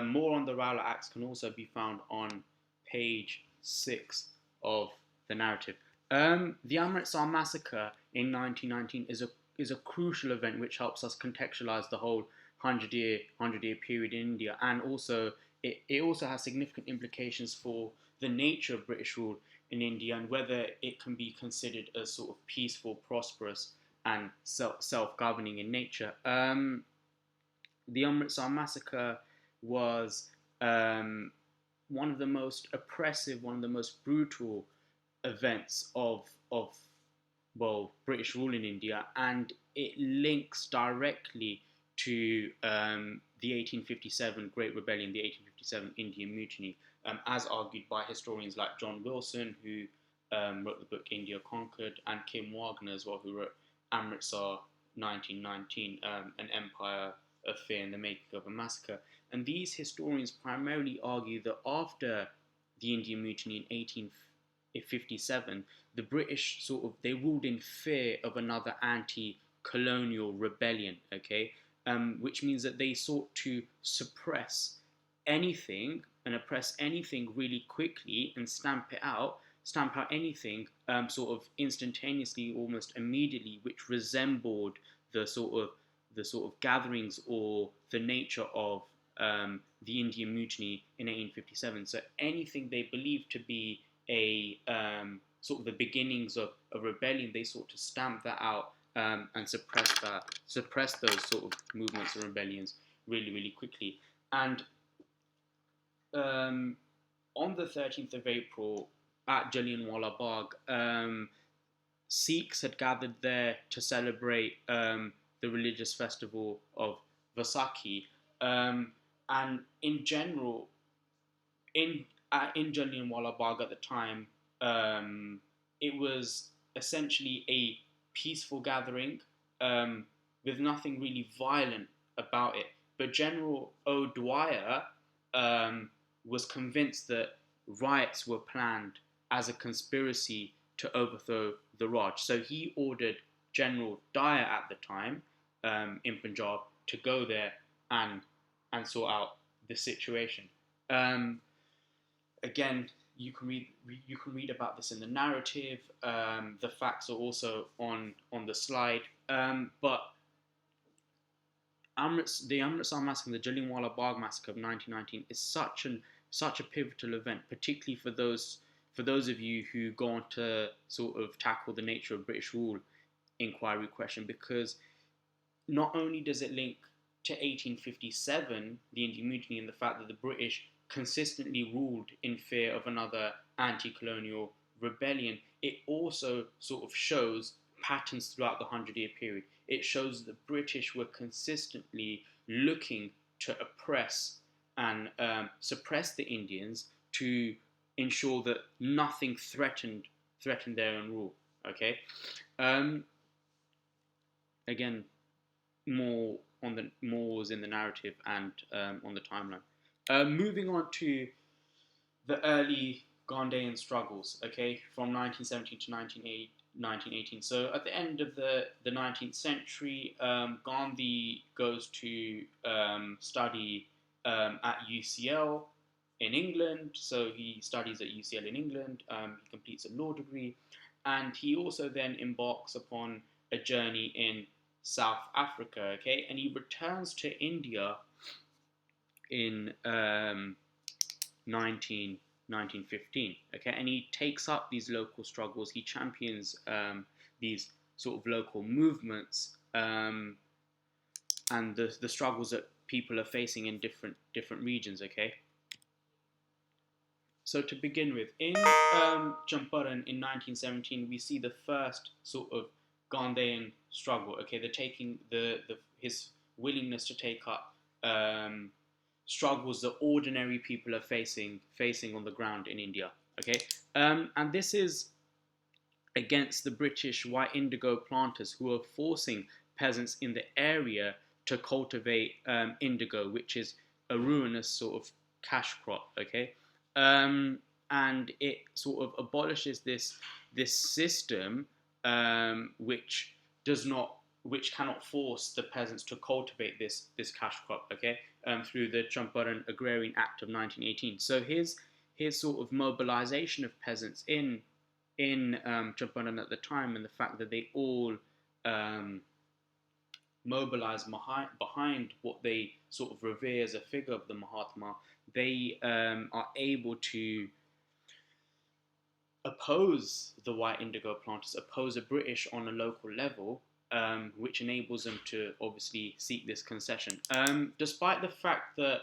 More on the Rowlatt Acts can also be found on page 6 of the narrative. The Amritsar massacre in 1919 is a crucial event which helps us contextualize the whole hundred year period in India, and also it also has significant implications for the nature of British rule in India and whether it can be considered as sort of peaceful, prosperous, and self-governing in nature. The Amritsar massacre was one of the most oppressive, one of the most brutal events of British rule in India, and it links directly to the 1857 Great Rebellion, the 1857 Indian Mutiny, as argued by historians like John Wilson, who wrote the book India Conquered, and Kim Wagner as well, who wrote Amritsar 1919, An Empire of Fear and the Making of a Massacre. And these historians primarily argue that after the Indian Mutiny in 1857, the British they ruled in fear of another anti-colonial rebellion, okay? Which means that they sought to suppress anything and oppress anything really quickly and stamp out anything instantaneously, almost immediately, which resembled the sort of gatherings or the nature of the Indian Mutiny in 1857. So anything they believed to be a the beginnings of a rebellion, they sought to stamp that out and suppress those sort of movements and rebellions really, really quickly. And on the 13th of April at Jallianwala Bagh, Sikhs had gathered there to celebrate the religious festival of Vaisakhi. And in general, in Jallianwala Bagh at the time, it was essentially a peaceful gathering with nothing really violent about it. But General O'Dwyer was convinced that riots were planned as a conspiracy to overthrow the Raj. So he ordered General Dyer at the time in Punjab to go there and sort out the situation. Again, you can read about this in the narrative. The facts are also on the slide. But the Amritsar massacre, the Jallianwala Bagh massacre of 1919, is such a pivotal event, particularly for those of you who go on to sort of tackle the nature of British rule inquiry question, because not only does it link to 1857, the Indian Mutiny, and the fact that the British consistently ruled in fear of another anti-colonial rebellion, it also sort of shows patterns throughout the 100-year period. It shows that the British were consistently looking to oppress and suppress the Indians to ensure that nothing threatened their own rule. Okay, again, more was in the narrative and on the timeline. Moving on to the early Gandhian struggles, okay, from 1917 to 1918. So at the end of the 19th century, Gandhi goes to study at UCL in England. So he studies at UCL in England. He completes a law degree, and he also then embarks upon a journey in South Africa, okay, and he returns to India in 1915, okay, and he takes up these local struggles. He champions these sort of local movements and the struggles that people are facing in different regions, okay. So to begin with, in Champaran in 1917, we see the first sort of Gandhian struggle. Okay, his willingness to take up struggles that ordinary people are facing on the ground in India. Okay, and this is against the British white indigo planters who are forcing peasants in the area to cultivate indigo, which is a ruinous sort of cash crop. Okay. And it sort of abolishes this system which cannot force the peasants to cultivate this cash crop. Okay, through the Champaran Agrarian Act of 1918. So his sort of mobilization of peasants in Champaran at the time, and the fact that they all um, mobilized behind what they sort of revere as a figure of the Mahatma, they are able to oppose the white indigo planters, oppose the British on a local level, which enables them to obviously seek this concession. Despite the fact that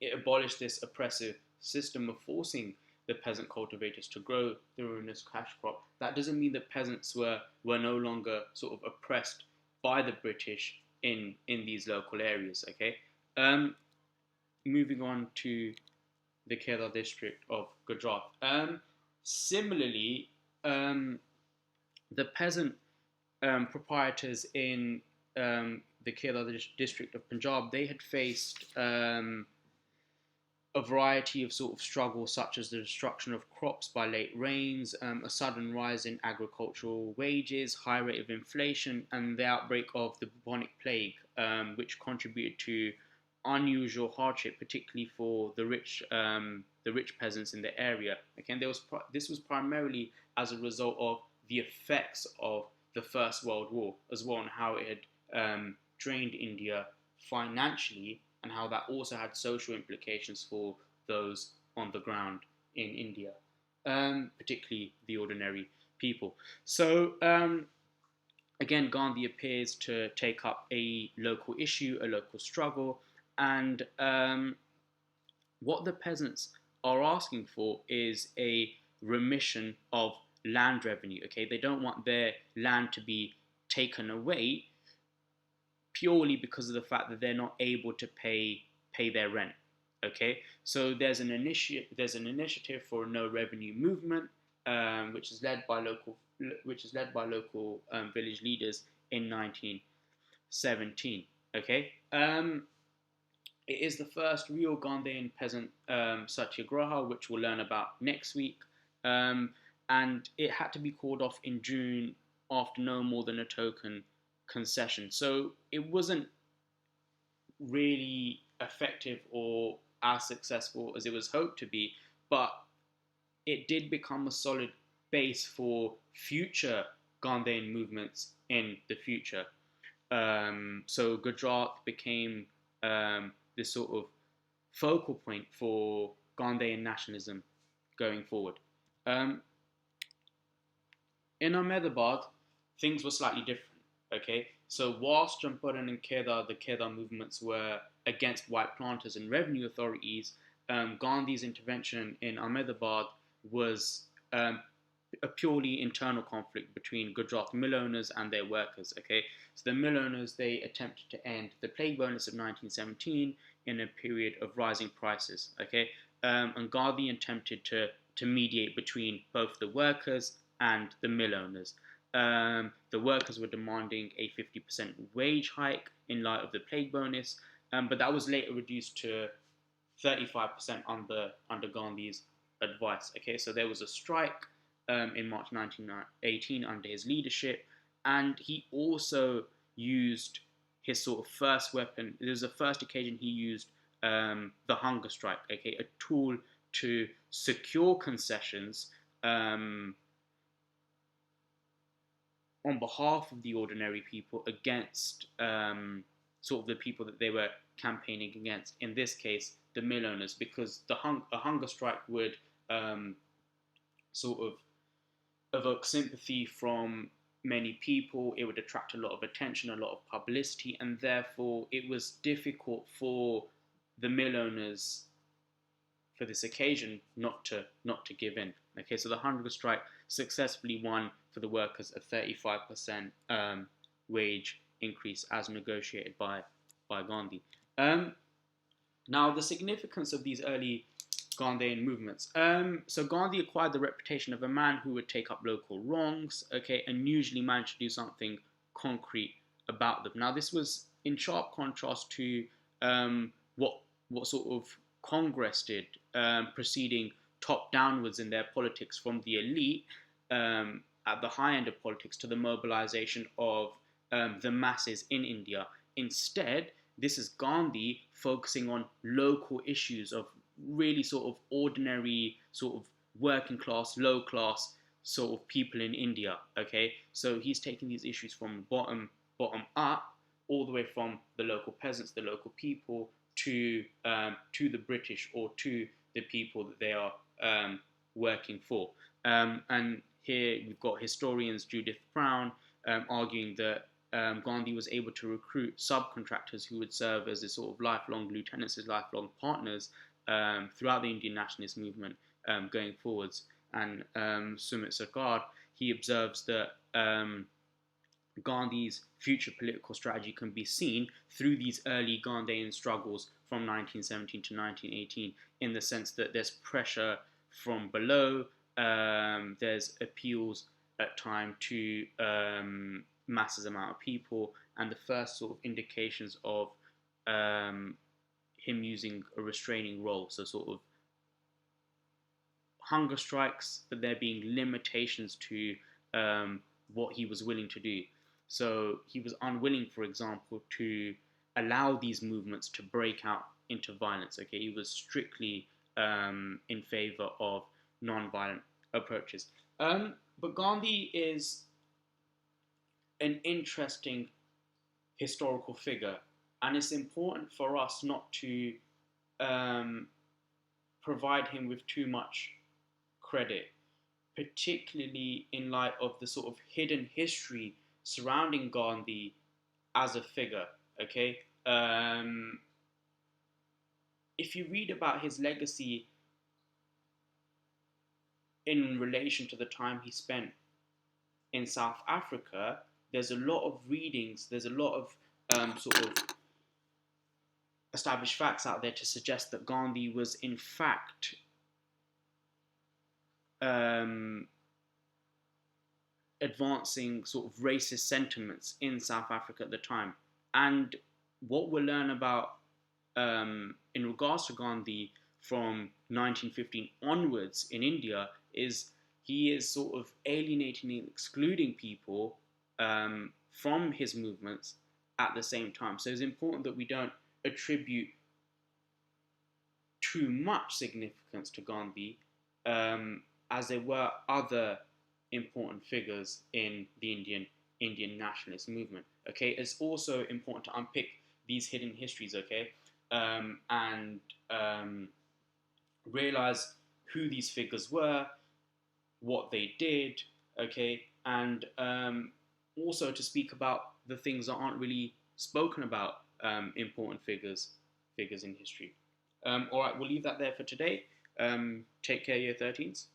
it abolished this oppressive system of forcing the peasant cultivators to grow the ruinous cash crop, that doesn't mean that peasants were no longer sort of oppressed by the British in these local areas. Okay, moving on to the Kheda district of Gujarat. Similarly, the peasant proprietors in the Kheda district of Punjab, they had faced a variety of sort of struggles, such as the destruction of crops by late rains, a sudden rise in agricultural wages, high rate of inflation, and the outbreak of the bubonic plague, which contributed to unusual hardship, particularly for the rich peasants in the area. Again, this was primarily as a result of the effects of the First World War as well, and how it had drained India financially, and how that also had social implications for those on the ground in India, particularly the ordinary people. So again, Gandhi appears to take up a local issue, a local struggle, and what the peasants are asking for is a remission of land revenue. Okay, they don't want their land to be taken away purely because of the fact that they're not able to pay their rent. Okay, so there's an initiative for a no revenue movement, which is led by local village leaders in 1917. Okay, it is the first real Gandhian peasant satyagraha, which we'll learn about next week, and it had to be called off in June after no more than a token concession. So it wasn't really effective or as successful as it was hoped to be, but it did become a solid base for future Gandhian movements in the future. So Gujarat became this sort of focal point for Gandhian nationalism going forward. In Ahmedabad, things were slightly different. Okay, so whilst Champaran and Kheda, the Kheda movements were against white planters and revenue authorities, Gandhi's intervention in Ahmedabad was a purely internal conflict between Gujarat mill owners and their workers. Okay, so the mill owners, they attempted to end the plague bonus of 1917 in a period of rising prices. Okay, and Gandhi attempted to mediate between both the workers and the mill owners. The workers were demanding a 50% wage hike in light of the plague bonus, but that was later reduced to 35% under Gandhi's advice. Okay, so there was a strike in March 1918 under his leadership, and he also used his sort of first weapon. It was the first occasion he used the hunger strike. Okay, a tool to secure concessions on behalf of the ordinary people against sort of the people that they were campaigning against. In this case, the mill owners, because a hunger strike would sort of evoke sympathy from many people. It would attract a lot of attention, a lot of publicity, and therefore it was difficult for the mill owners for this occasion not to give in. Okay, so the hunger strike successfully won for the workers a 35% wage increase as negotiated by Gandhi. Now, the significance of these early Gandhian movements. So Gandhi acquired the reputation of a man who would take up local wrongs, okay, and usually managed to do something concrete about them. Now, this was in sharp contrast to what sort of Congress did, proceeding top downwards in their politics from the elite at the high end of politics to the mobilization of the masses in India. Instead, this is Gandhi focusing on local issues of really sort of ordinary, sort of working class, low class sort of people in India. Okay, so he's taking these issues from bottom up, all the way from the local peasants, the local people, to the British or to the people that they are working for. And here we've got historians Judith Brown arguing that Gandhi was able to recruit subcontractors who would serve as his sort of lifelong lieutenants, his lifelong partners throughout the Indian nationalist movement going forwards. And Sumit Sarkar, he observes that Gandhi's future political strategy can be seen through these early Gandhian struggles from 1917 to 1918, in the sense that there's pressure from below, there's appeals at time to masses amount of people, and the first sort of indications of him using a restraining role, so sort of hunger strikes, but there being limitations to what he was willing to do. So he was unwilling, for example, to allow these movements to break out into violence. Okay, he was strictly in favor of non-violent approaches. But Gandhi is an interesting historical figure, and it's important for us not to provide him with too much credit, particularly in light of the sort of hidden history surrounding Gandhi as a figure. Okay, if you read about his legacy in relation to the time he spent in South Africa, there's a lot of readings, there's a lot of sort of established facts out there to suggest that Gandhi was in fact advancing sort of racist sentiments in South Africa at the time. And what we'll learn about in regards to Gandhi from 1915 onwards in India is he is sort of alienating and excluding people from his movements at the same time. So it's important that we don't attribute too much significance to Gandhi, as there were other important figures in the Indian nationalist movement. Okay, it's also important to unpick these hidden histories. Okay, and realize who these figures were, what they did. Okay, and also to speak about the things that aren't really spoken about, important figures in history. All right, we'll leave that there for today. Take care, year 13s.